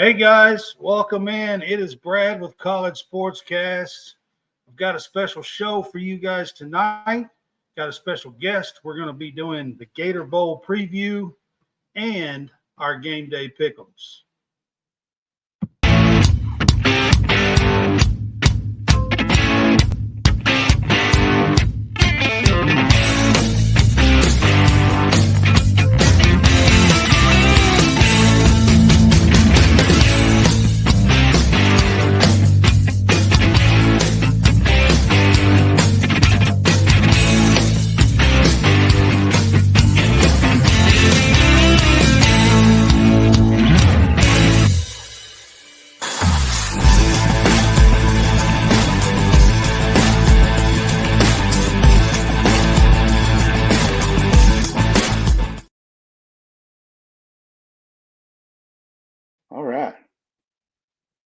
Hey guys, welcome in. It is Brad with College Sportscast. We've got a special show for you guys tonight. Got a special guest. We're going to be doing the Gator Bowl preview and our game day pick'ems.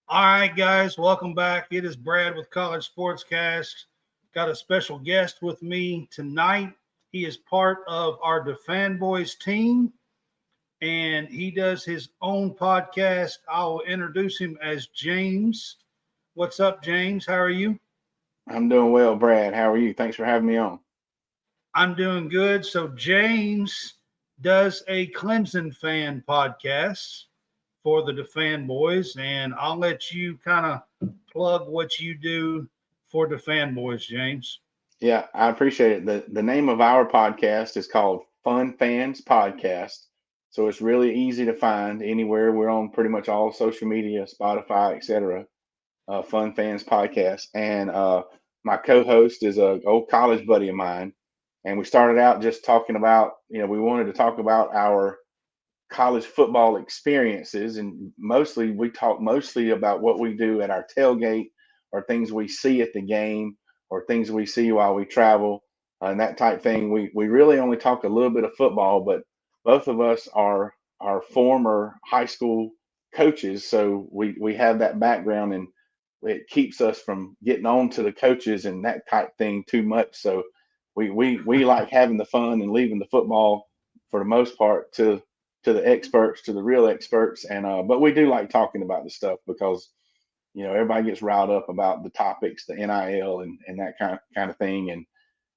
All right, guys, welcome back. It is Brad with College Sportscast. Got a special guest with me tonight. He is part of our DeFan Boys team, and he does his own podcast. I will introduce him as James. What's up, James? How are you? I'm doing well, Brad. How are you? Thanks for having me on. I'm doing good. So James does a Clemson fan podcast for the DeFan Boys, and I'll let you kind of plug what you do for DeFan Boys, James. Yeah, I appreciate it. The name of our podcast is called Fun Fans Podcast. So it's really easy to find anywhere. We're on pretty much all social media, Spotify, etc. Fun Fans Podcast. And my co-host is a old college buddy of mine. And we started out just talking about, we wanted to talk about our college football experiences, and mostly we talk mostly about what we do at our tailgate or things we see at the game or things we see while we travel and that type thing. We really only talk a little bit of football, but both of us are former high school coaches, so we have that background, and it keeps us from getting on to the coaches and that type thing too much. So we like having the fun and leaving the football for the most part to the experts, to the real experts. And but we do like talking about the stuff because everybody gets riled up about the topics, the NIL and that kind of thing. And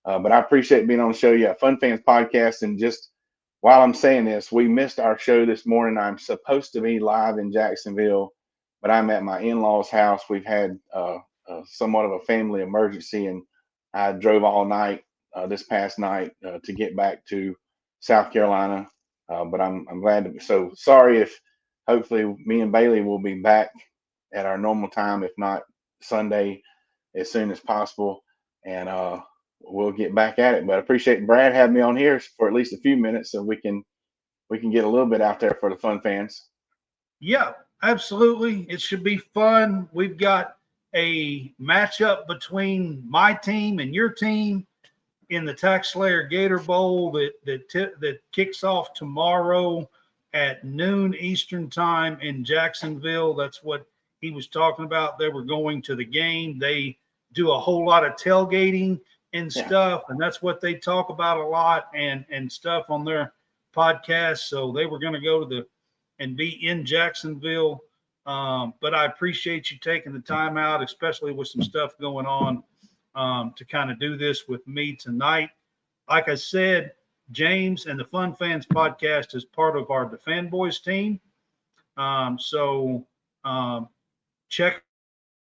but I appreciate being on the show. Yeah, Fun Fans Podcast. And just while I'm saying this, we missed our show this morning. I'm supposed to be live in Jacksonville, but I'm at my in-laws' house. We've had somewhat of a family emergency, and I drove all night this past night to get back to South Carolina. But I'm glad to be. So sorry if hopefully me and Bailey will be back at our normal time, if not Sunday, as soon as possible, and we'll get back at it. But I appreciate Brad having me on here for at least a few minutes, so we can get a little bit out there for the fun fans. Yeah, absolutely. It should be fun. We've got a matchup between my team and your team in the TaxSlayer Gator Bowl that kicks off tomorrow at noon Eastern time in Jacksonville. That's what he was talking about. They were going to the game. They do a whole lot of tailgating and stuff, and that's what they talk about a lot and stuff on their podcast. So they were going to go to and be in Jacksonville. But I appreciate you taking the time out, especially with some stuff going on, to kind of do this with me tonight. Like I said, James and the Fun Fans Podcast is part of our DeFan Boys team. So check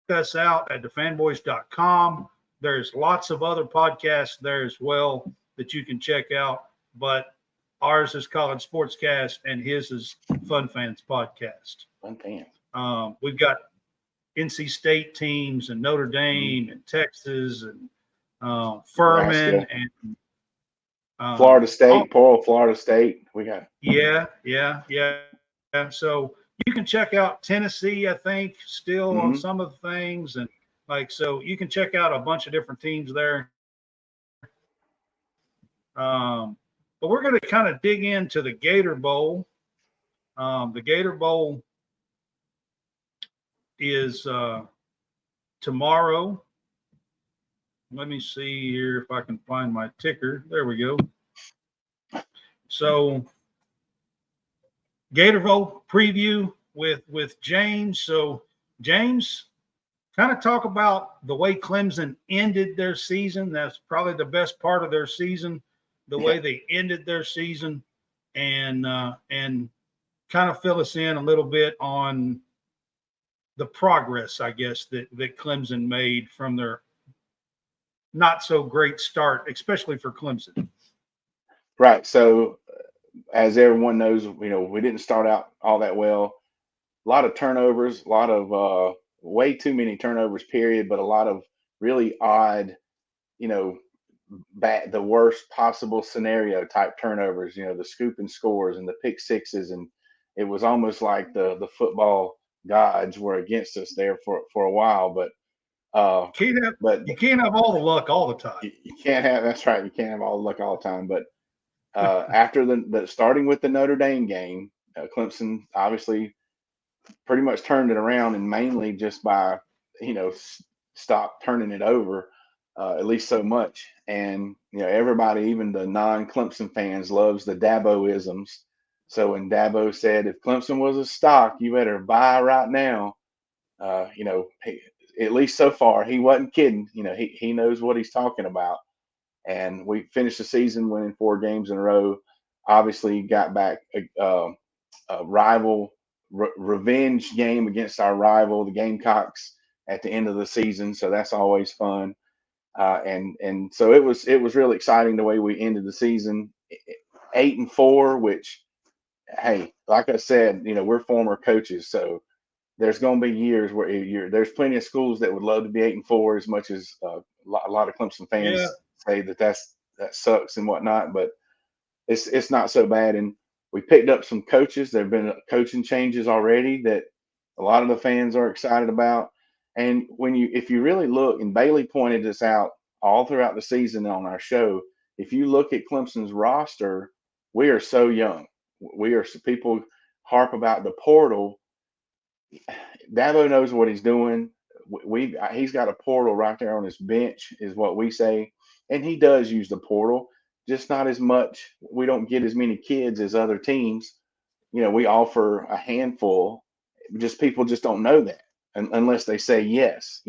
us out at defanboys.com. There's lots of other podcasts there as well that you can check out, but ours is College Sportscast and his is Fun Fans Podcast. Fun Fans. We've got NC State teams and Notre Dame and Texas and Furman and Florida State, Paul, Florida State. We got. Yeah. So you can check out Tennessee, I think, still on some of the things, and so you can check out a bunch of different teams there. But we're going to kind of dig into the Gator Bowl. The Gator Bowl is tomorrow. Let me see here if I can find my ticker. There we go. So Gator Bowl preview. with James. So James, kind of talk about the way Clemson ended their season. That's probably the best part of their season, the way they ended their season, and kind of fill us in a little bit on the progress, I guess, that Clemson made from their not so great start, especially for Clemson. Right. So, as everyone knows, we didn't start out all that well. A lot of turnovers, a lot of way too many turnovers, period, but a lot of really odd, the worst possible scenario type turnovers, the scoop and scores and the pick sixes. And it was almost like the football gods were against us there for a while. But you can't have all the luck all the time. You can't have, that's right. You can't have all the luck all the time. But after the starting with the Notre Dame game, Clemson obviously pretty much turned it around, and mainly just by stop turning it over at least so much. And everybody, even the non-Clemson fans, loves the Dabo-isms. So when Dabo said, if Clemson was a stock, you better buy right now, at least so far, he wasn't kidding. He knows what he's talking about. And we finished the season winning 4 games in a row. Obviously, got back a rival revenge game against our rival, the Gamecocks, at the end of the season. So that's always fun. And so it was really exciting the way we ended the season, 8-4. Which, hey, like I said, we're former coaches, so there's going to be years where there's plenty of schools that would love to be 8-4, as much as a lot of Clemson fans say that sucks and whatnot. But it's not so bad. And we picked up some coaches. There have been coaching changes already that a lot of the fans are excited about. And if you really look, and Bailey pointed this out all throughout the season on our show, if you look at Clemson's roster, we are so young. People harp about the portal. Dabo knows what he's doing. He's got a portal right there on his bench, is what we say, and he does use the portal, just not as much. We don't get as many kids as other teams. We offer a handful. Just people just don't know that unless they say yes.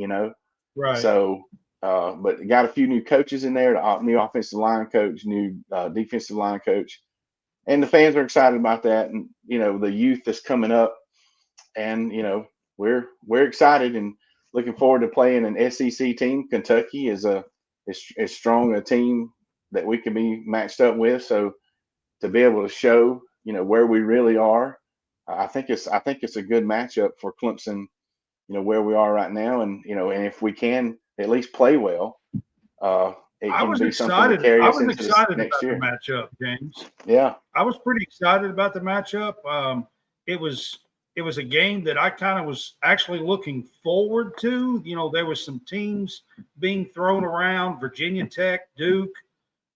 Right. So, but got a few new coaches in there: new offensive line coach, new defensive line coach, and the fans are excited about that. And the youth is coming up. And we're excited and looking forward to playing an SEC team. Kentucky is strong a team that we can be matched up with. So to be able to show where we really are, I think it's a good matchup for Clemson. Where we are right now, and and if we can at least play well, it can be something to carry us into the next year. The matchup, James. Yeah, I was pretty excited about the matchup. It was a game that I kind of was actually looking forward to. There was some teams being thrown around, Virginia Tech, Duke,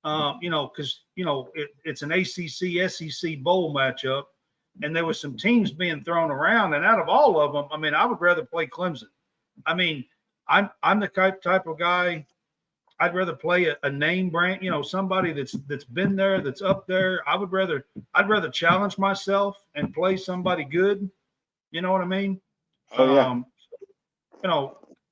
because, it's an ACC, SEC bowl matchup, and there was some teams being thrown around. And out of all of them, I would rather play Clemson. I'm the type of guy, I'd rather play a name brand, somebody that's been there, that's up there. I'd rather challenge myself and play somebody good. You know what I mean? Oh, yeah.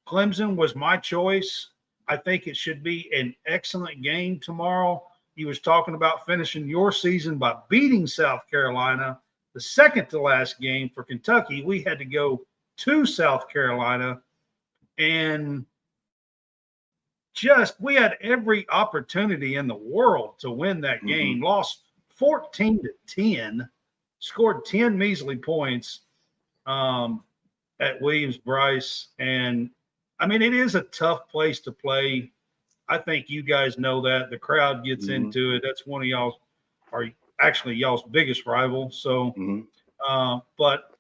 Clemson was my choice. I think it should be an excellent game tomorrow. He was talking about finishing your season by beating South Carolina. The second to last game for Kentucky, we had to go to South Carolina, and we had every opportunity in the world to win that game. Mm-hmm. Lost 14-10, scored 10 measly points at Williams-Brice. And it is a tough place to play. I think you guys know that. The crowd gets mm-hmm. into it. That's one of y'all's biggest rival. So, mm-hmm. But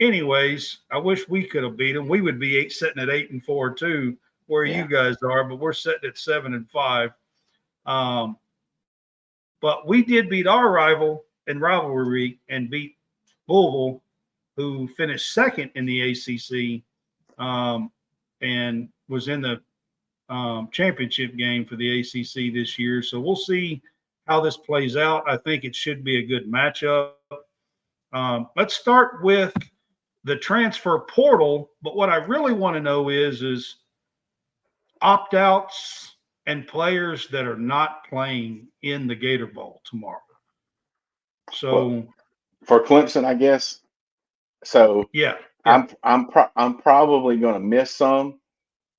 anyways, I wish we could have beat them. We would be sitting at 8-4 too, where you guys are, but we're sitting at 7-5. But we did beat our rival in rivalry and beat Louisville, who finished second in the ACC and was in the championship game for the ACC this year. So we'll see how this plays out. I think it should be a good matchup. Let's start with the transfer portal. But what I really want to know is opt-outs and players that are not playing in the Gator Bowl tomorrow. So Well, for Clemson, I guess. So yeah, I'm probably going to miss some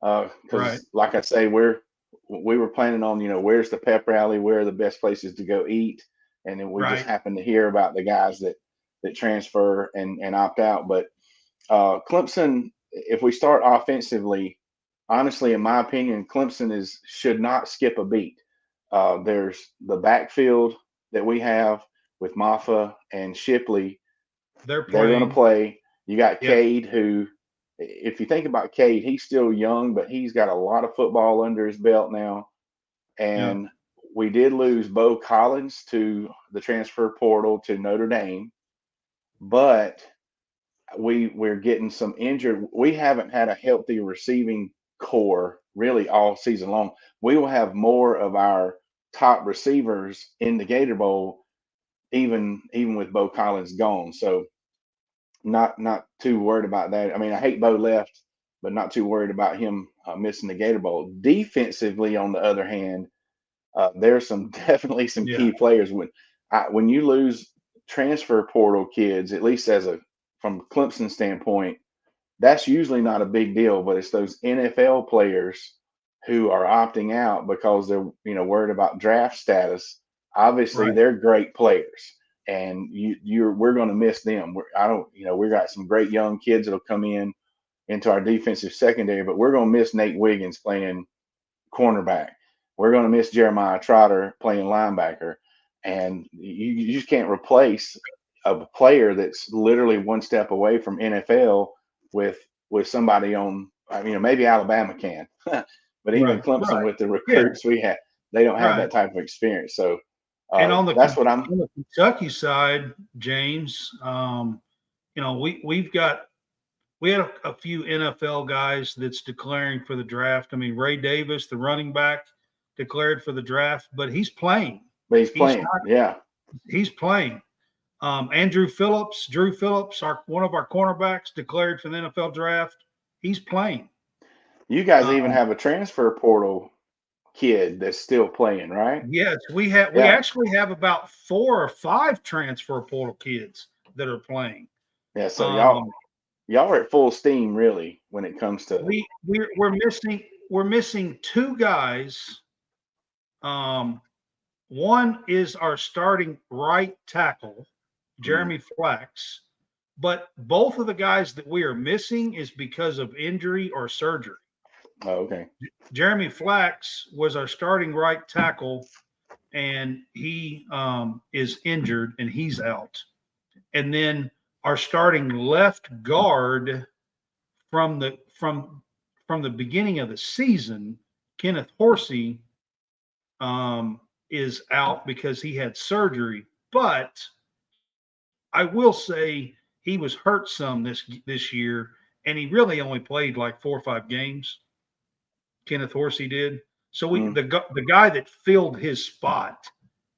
because, right, like I say, we were planning on, where's the pep rally, where are the best places to go eat, and then we just right. happened to hear about the guys that transfer and opt out. But Clemson, if we start offensively, honestly, in my opinion, Clemson should not skip a beat. There's the backfield that we have with Maffa and Shipley. They're They're going to playing. play. You got Yep, Cade, who, if you think about Cade, he's still young, but he's got a lot of football under his belt now. yep, And we did lose Bo Collins to the transfer portal to Notre Dame, but we're getting some injured. We haven't had a healthy receiving core really all season long. We will have more of our top receivers in the Gator Bowl, even with Bo Collins gone. So not too worried about that. I mean, I hate Bo left, but not too worried about him missing the Gator Bowl. Defensively, on the other hand, there's definitely some yeah, key players. When you lose transfer portal kids, at least from Clemson standpoint, that's usually not a big deal. But it's those NFL players who are opting out because they're worried about draft status. Obviously, right. they're great players, and we're going to miss them. We got some great young kids that'll come into our defensive secondary, but we're going to miss Nate Wiggins playing cornerback. We're going to miss Jeremiah Trotter playing linebacker, and you just can't replace a player that's literally one step away from NFL with somebody on. I mean, maybe Alabama can, but even Right, Clemson right. with the Yeah, recruits we have, they don't have right. that type of experience. So And that's what I'm. On the Kentucky side, James, we had a few NFL guys that's declaring for the draft. I mean, Ray Davis, the running back, declared for the draft, but he's playing. But he's He's playing, not. yeah. He's playing. Drew Phillips, one of our cornerbacks, declared for the NFL draft. He's playing. You guys even Um, have a transfer portal kid that's still playing, right? yes, we Yeah, actually have about 4 or 5 transfer portal kids that are playing. yeah. So Um, y'all are at full steam, really, when it comes to. we're missing 2 guys. One is our starting right tackle, Mm, Jeremy Flax, but both of the guys that we are missing is because of injury or surgery. oh, okay. Jeremy Flax was our starting right tackle, and he is injured and he's out. And then our starting left guard from the beginning of the season, Kenneth Horsey, is out because he had surgery. But I will say he was hurt some this year, and he really only played like 4 or 5 games. Kenneth Horsey did. So Mm, the guy that filled his spot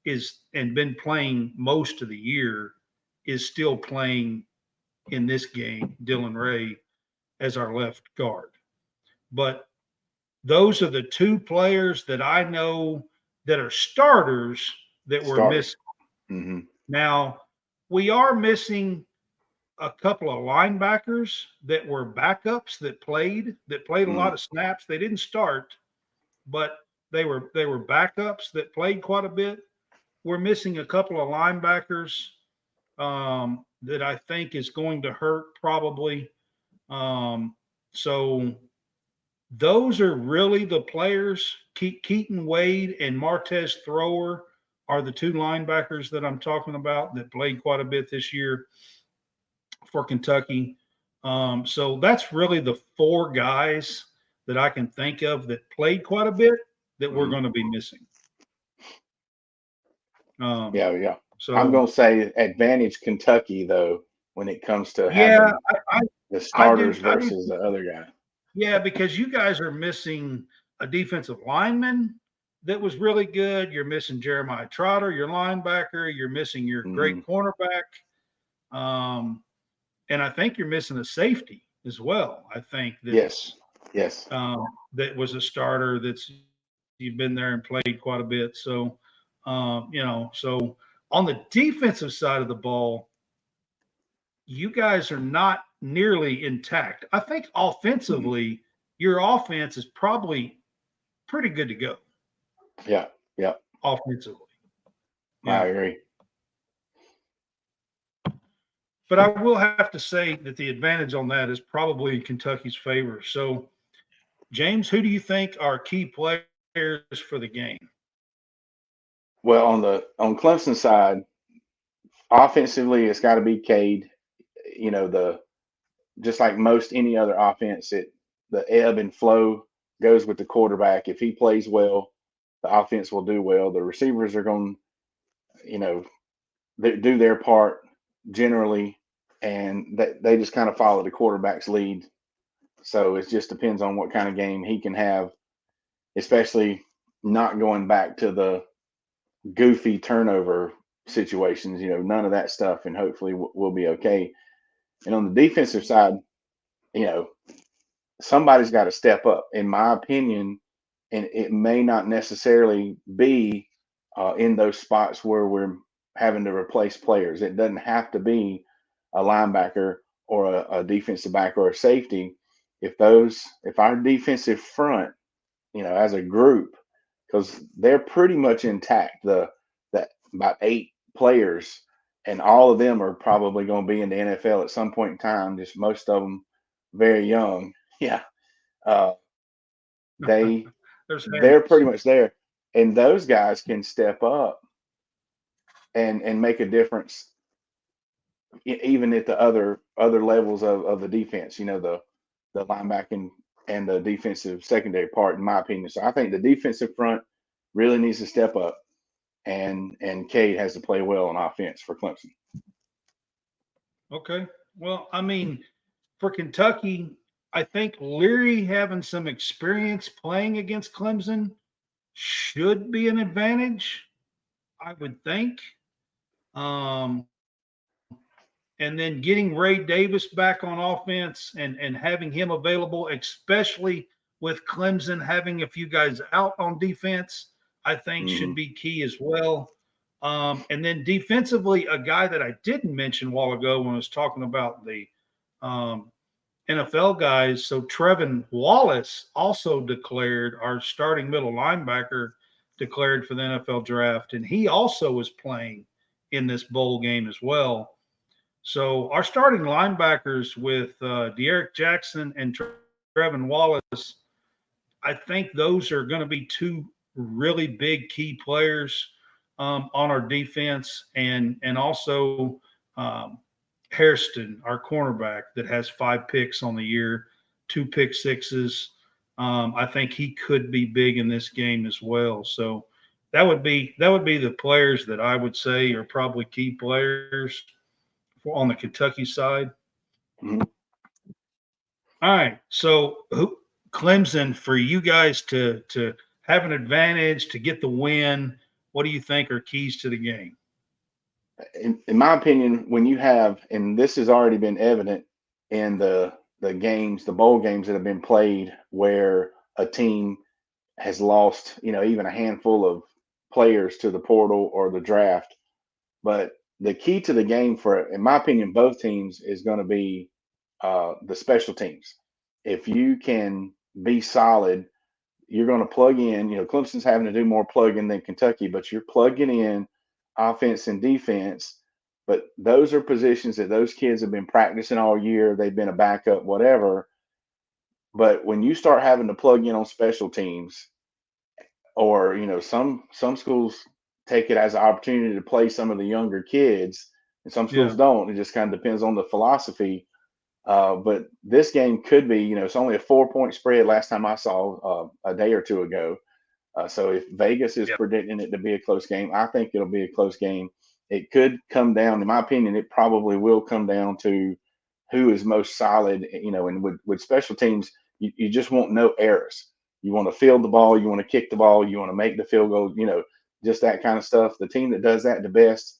is and been playing most of the year is still playing in this game, Dylan Ray, as our left guard. But those are the 2 players that I know that are starters that we're starters. missing. Hmm. Now, we are missing a couple of linebackers that were backups that played a Mm. lot of snaps. They didn't start, but they were backups that played quite a bit. We're missing a couple of linebackers that I think is going to hurt probably. So those are really the players. Keaton Wade and Martez Thrower are the 2 linebackers that I'm talking about that played quite a bit this year for Kentucky. So that's really the 4 guys that I can think of that played quite a bit that we're Hmm. going to be missing. Um, Yeah, yeah. I'm so gonna say advantage Kentucky though when it comes to yeah, having I, the I do. starters I do. versus the other guy. Yeah, because you guys are missing a defensive lineman that was really good. You're missing Jeremiah Trotter, your linebacker. You're missing your great Hmm. cornerback. Um, and I think you're missing a safety as well. I think Yes. Yes. that was a starter that's you've been there and played quite a bit. So, so on the defensive side of the ball, you guys are not nearly intact. I think Mhm. offensively, your offense is probably pretty good to go Yeah. Yeah. offensively. I Yeah. agree. But I will have to say that the advantage on that is probably in Kentucky's favor. So, James, who do you think are key players for the game? Well, on Clemson side, offensively, it's got to be Cade. The just like most any other offense, the ebb and flow goes with the quarterback. If he plays well, the offense will do well. The receivers are going to, do their part generally, and they just kind of follow the quarterback's lead. So it just depends on what kind of game he can have, especially not going back to the goofy turnover situations. None of that stuff, and hopefully we'll be okay. And on the defensive side, you know, somebody's got to step up, in my opinion, and it may not necessarily be in those spots where we're having to replace players. It doesn't have to be a linebacker or a defensive back or a safety. If our defensive front, as a group, because they're pretty much intact, that about 8 players, and all of them are probably going to be in the NFL at some point in time. Just most of them very young. Yeah, uh, they There's they're Harris. pretty much there, and those guys can step up and make a difference, even at the other levels of the defense. The linebacking and the defensive secondary part, in my opinion. So I think the defensive front really needs to step up, and Cade has to play well on offense for Clemson. Okay. Well, I mean, for Kentucky, I think Leary having some experience playing against Clemson should be an advantage, I would think. Um, and then getting Ray Davis back on offense and having him available, especially with Clemson having a few guys out on defense, I think should Hmm. be key as well. And then defensively, a guy that I didn't mention a while ago when I was talking about the um, NFL guys. So Trevin Wallace also declared, our starting middle linebacker declared for the NFL draft, and he also was playing in this bowl game as well. So our starting linebackers with De'Eric Jackson and Trevin Wallace, I think those are going to be two really big key players on our defense, and also um, Hairston, our cornerback, that has 5 picks on the year, 2 pick sixes. I think he could be big in this game as well. So that would be the players that I would say are probably key players on the Kentucky side. Hmm. All right. So Clemson, for you guys to have an advantage to get the win, what do you think are keys to the game? In my opinion, when you have, and this has already been evident in the bowl games that have been played, where a team has lost, even a handful of players to the portal or the draft. But the key to the game, for, in my opinion, both teams is going to be the special teams. If you can be solid, you're going to plug in. Clemson's having to do more plugging than Kentucky, but you're plugging in offense and defense. But those are positions that those kids have been practicing all year. They've been a backup, whatever. But when you start having to plug in on special teams, or some schools take it as an opportunity to play some of the younger kids, and some schools Yeah. don't. It just kind of depends on the philosophy. But this game could be, it's only a 4-point spread last time I saw, a day or two ago. So if Vegas is Yeah. predicting it to be a close game, I think it'll be a close game. It could come down, in my opinion, it probably will come down to who is most solid, and with special teams, you just want no errors. You want to field the ball, you want to kick the ball, you want to make the field goal, just that kind of stuff. The team that does that the best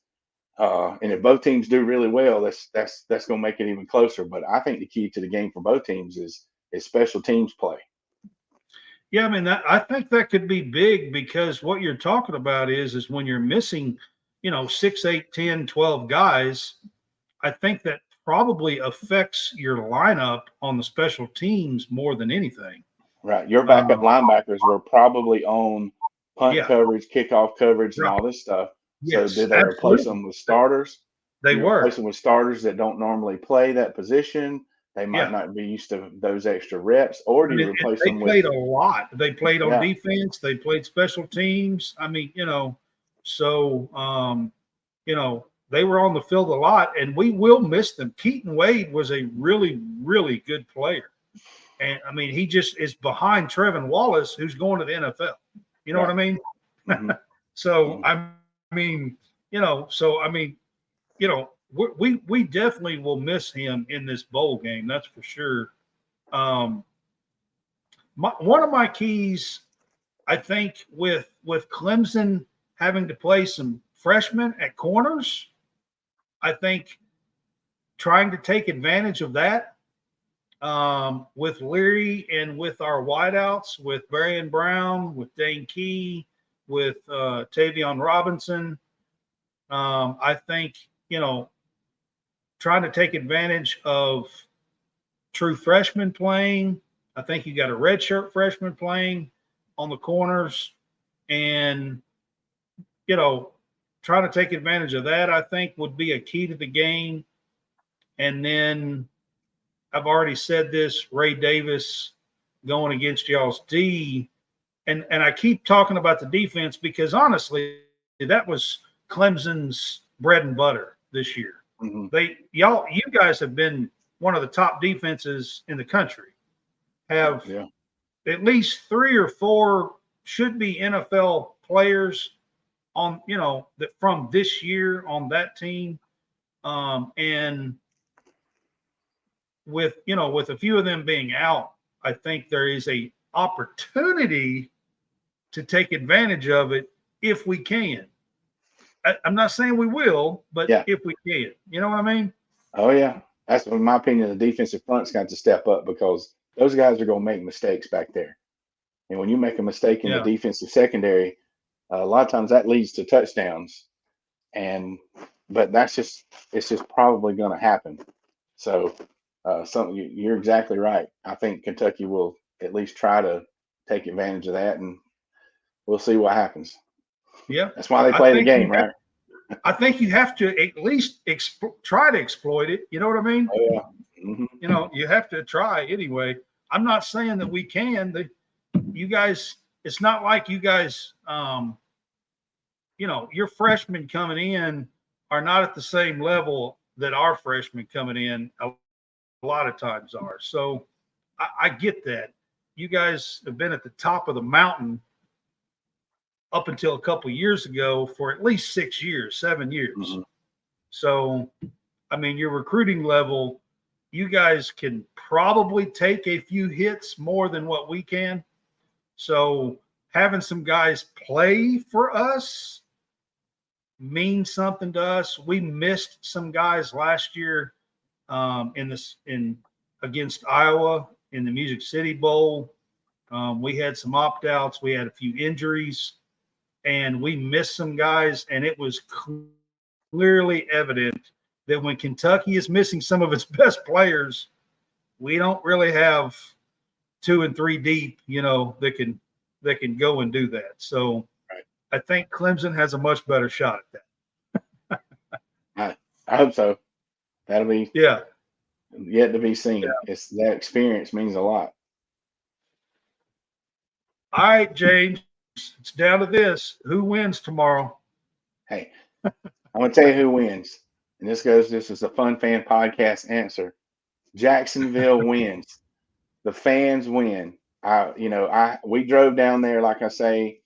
And if both teams do really well, that's going to make it even closer. But I think the key to the game for both teams is special teams play. Yeah, I mean, I think that could be big because what you're talking about is when you're missing, 6, 8, 10, 12 guys, I think that probably affects your lineup on the special teams more than anything. Right. Your backup linebackers were probably on punt Yeah, coverage, kickoff coverage, and right. all this stuff. So Yes, did they replace absolutely. them with starters? They You were. replace them with starters that don't normally play that position. They might Yeah. not be used to those extra reps, or I do you mean, replace they them with? played a lot. They played on Yeah, defense. They played special teams. I mean, so they were on the field a lot, and we will miss them. Keaton Wade was a really, really good player, and I mean, he just is behind Trevin Wallace, who's going to the NFL. You know what I mean? Mm-hmm. So I mean, we definitely will miss him in this bowl game. That's for sure. Um, one of my keys, I think, with Clemson having to play some freshmen at corners, I think trying to take advantage of that with Leary and with our wideouts, with Barian Brown, with Dane Key, with Tavion Robinson. I think, trying to take advantage of true freshmen playing. I think you got a redshirt freshman playing on the corners, and trying to take advantage of that, I think, would be a key to the game. And then I've already said this: Ray Davis going against y'all's D, and I keep talking about the defense because honestly, that was Clemson's bread and butter this year. Mm-hmm. You guys have been one of the top defenses in the country. Have at least 3 or 4 should be NFL players on, that from this year on that team. And with a few of them being out, I think there is a opportunity to take advantage of it if we can. I'm not saying we will, but if we can, you know what I mean? Oh yeah, that's in my opinion. The defensive front's got to step up because those guys are going to make mistakes back there, and when you make a mistake in the defensive secondary, a lot of times that leads to touchdowns. But it's just probably going to happen. So you're exactly right. I think Kentucky will at least try to take advantage of that, and we'll see what happens. Yeah, that's why they play the game, right? I think you have to at least try to exploit it. You know what I mean? Oh, yeah. Mm-hmm. You have to try anyway. I'm not saying that we can. You guys, it's not like you guys, your freshmen coming in are not at the same level that our freshmen coming in a lot of times are. So I get that. You guys have been at the top of the mountain up until a couple of years ago for at least 6 years, 7 years. Mm-hmm. So, I mean, your recruiting level, you guys can probably take a few hits more than what we can. So having some guys play for us means something to us. We missed some guys last year against Iowa in the Music City Bowl. We had some opt-outs. We had a few injuries. And we missed some guys, and it was clearly evident that when Kentucky is missing some of its best players, we don't really have 2 and 3 deep, that can go and do that. So I think Clemson has a much better shot at that. I hope so. That'll be yet to be seen. Yeah. It's that experience means a lot. All right, James. It's down to this. Who wins tomorrow? Hey, I'm going to tell you who wins. And this is a Fun Fan Podcast answer. Jacksonville wins. The fans win. We drove down there, like I say,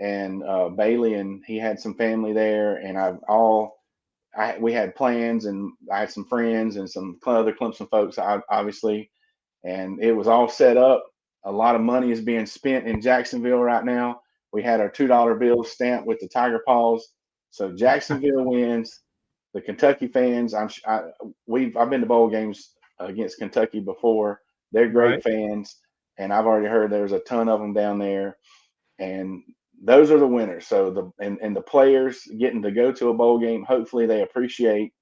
and Bailey, and he had some family there, and we had plans, and I had some friends and some other Clemson folks, obviously, and it was all set up. A lot of money is being spent in Jacksonville right now. We had our $2 bills stamped with the Tiger Paws. So Jacksonville wins. the Kentucky fans, I've been to bowl games against Kentucky before. They're great Right. fans, and I've already heard there's a ton of them down there, and those are the winners. So and the players getting to go to a bowl game, hopefully they appreciate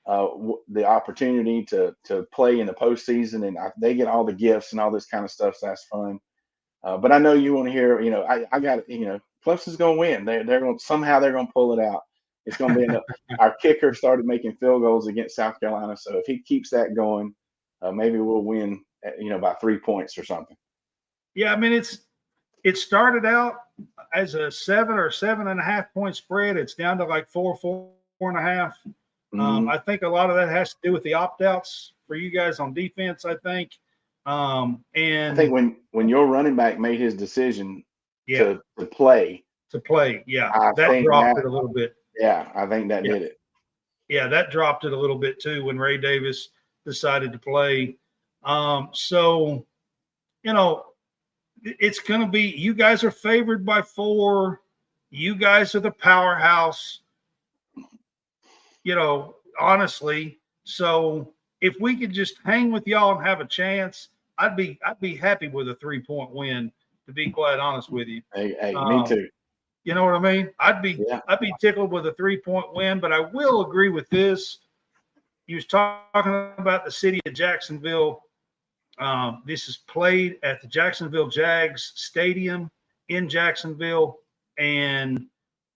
the opportunity to play in the postseason, and they get all the gifts and all this kind of stuff. So that's fun. But I know you want to hear. I got Clemson's going to win. They're going somehow they're going to pull it out. It's going to be enough. Our kicker started making field goals against South Carolina, so if he keeps that going, maybe we'll win. By 3 points or something. Yeah, I mean it started out as a 7 or 7.5 point spread. It's down to like 4.5. I think a lot of that has to do with the opt-outs for you guys on defense, I think. And I think when your running back made his decision yeah, to play, yeah, I that think dropped it a little bit. Yeah, I think that Yeah. did it. Yeah, that dropped it a little bit too when Ray Davis decided to play. So, it's going to be, you guys are favored by 4. You guys are the powerhouse, honestly. So if we could just hang with y'all and have a chance, I'd be happy with a 3-point win, to be quite honest with you. Hey, me too. You know what I mean? I'd be tickled with a 3-point win, but I will agree with this. You was talking about the city of Jacksonville. This is played at the Jacksonville Jags Stadium in Jacksonville, and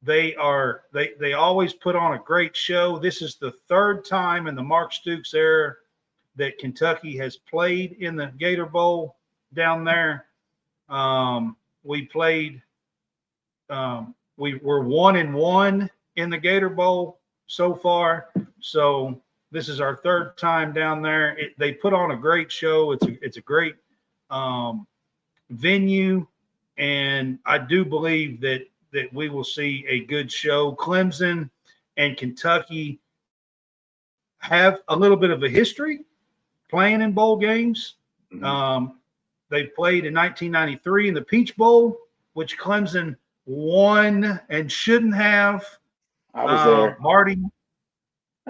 they always put on a great show. This is the 3rd time in the Mark Stoops era that Kentucky has played in the Gator Bowl down there. We played. We were 1-1 in the Gator Bowl so far. So this is our 3rd time down there. They put on a great show. It's a great venue, and I do believe that we will see a good show. Clemson and Kentucky have a little bit of a history playing in bowl games. They played in 1993 in the Peach Bowl, which Clemson won and shouldn't have. I was there. Marty,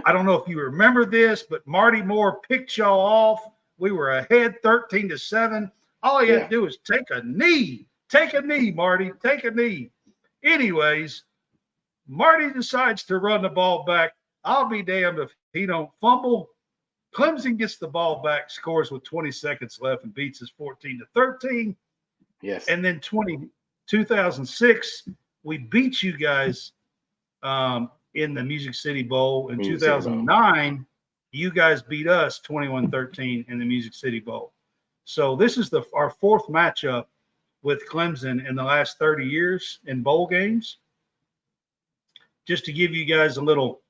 I don't know if you remember this, but Marty Moore picked y'all off. We were ahead 13-7. All you had to do was take a knee. Take a knee, Marty. Take a knee. Anyways, Marty decides to run the ball back. I'll be damned if he don't fumble. Clemson gets the ball back, scores with 20 seconds left, and beats us 14-13. Yes. And then 2006, we beat you guys in the Music City Bowl. In 2009, you guys beat us 21-13 in the Music City Bowl. So this is our 4th matchup with Clemson in the last 30 years in bowl games. Just to give you guys a little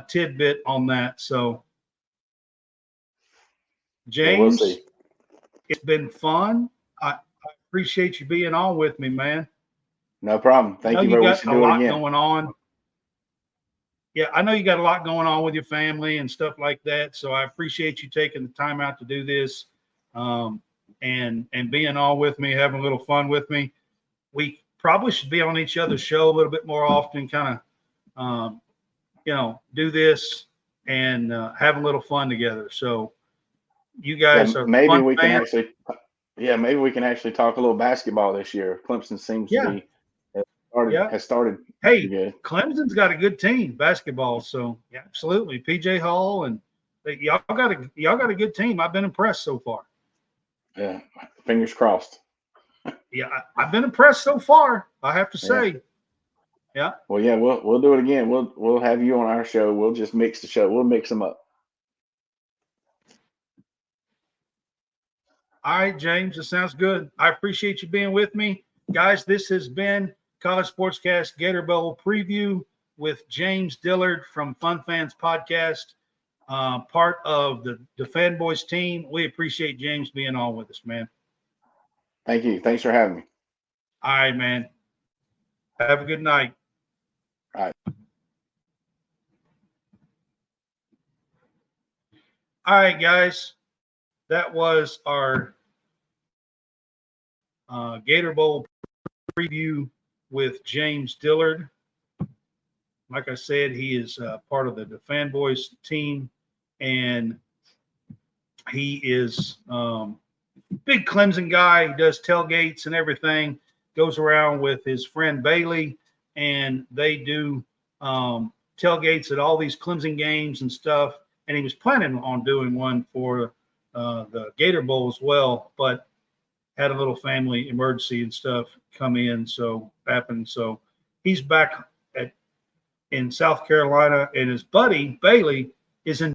tidbit on that. So, James, we'll see. It's been fun. I appreciate you being on with me, man. No problem. Thank you very much. You got a lot going on. Yeah, I know you got a lot going on with your family and stuff like that. So I appreciate you taking the time out to do this and being on with me, having a little fun with me. We probably should be on each other's show a little bit more often, kind of, do this and have a little fun together. So you guys are maybe fun we fans. maybe we can actually talk a little basketball this year. Clemson seems to be has started. Hey, good. Clemson's got a good team basketball, so yeah, absolutely. PJ Hall and y'all got a good team. I've been impressed so far. Yeah, fingers crossed. Yeah, I've been impressed so far, I have to say. Yeah. Well, yeah, we'll do it again. We'll have you on our show. We'll just mix the show. We'll mix them up. All right, James, that sounds good. I appreciate you being with me. Guys, this has been College Sportscast Gator Bowl preview with James Dillard from Fun Fans Podcast, part of the Fanboys team. We appreciate James being on with us, man. Thank you. Thanks for having me. All right, man. Have a good night. All right. All right, guys. That was our Gator Bowl preview with James Dillard. like I said, he is part of the Fanboys team, and he is big Clemson guy. He does tailgates and everything. Goes around with his friend Bailey, and they do tailgates at all these Clemson games and stuff. And he was planning on doing one for the Gator Bowl as well, but had a little family emergency and stuff come in, so happened. So he's back in South Carolina, and his buddy Bailey is in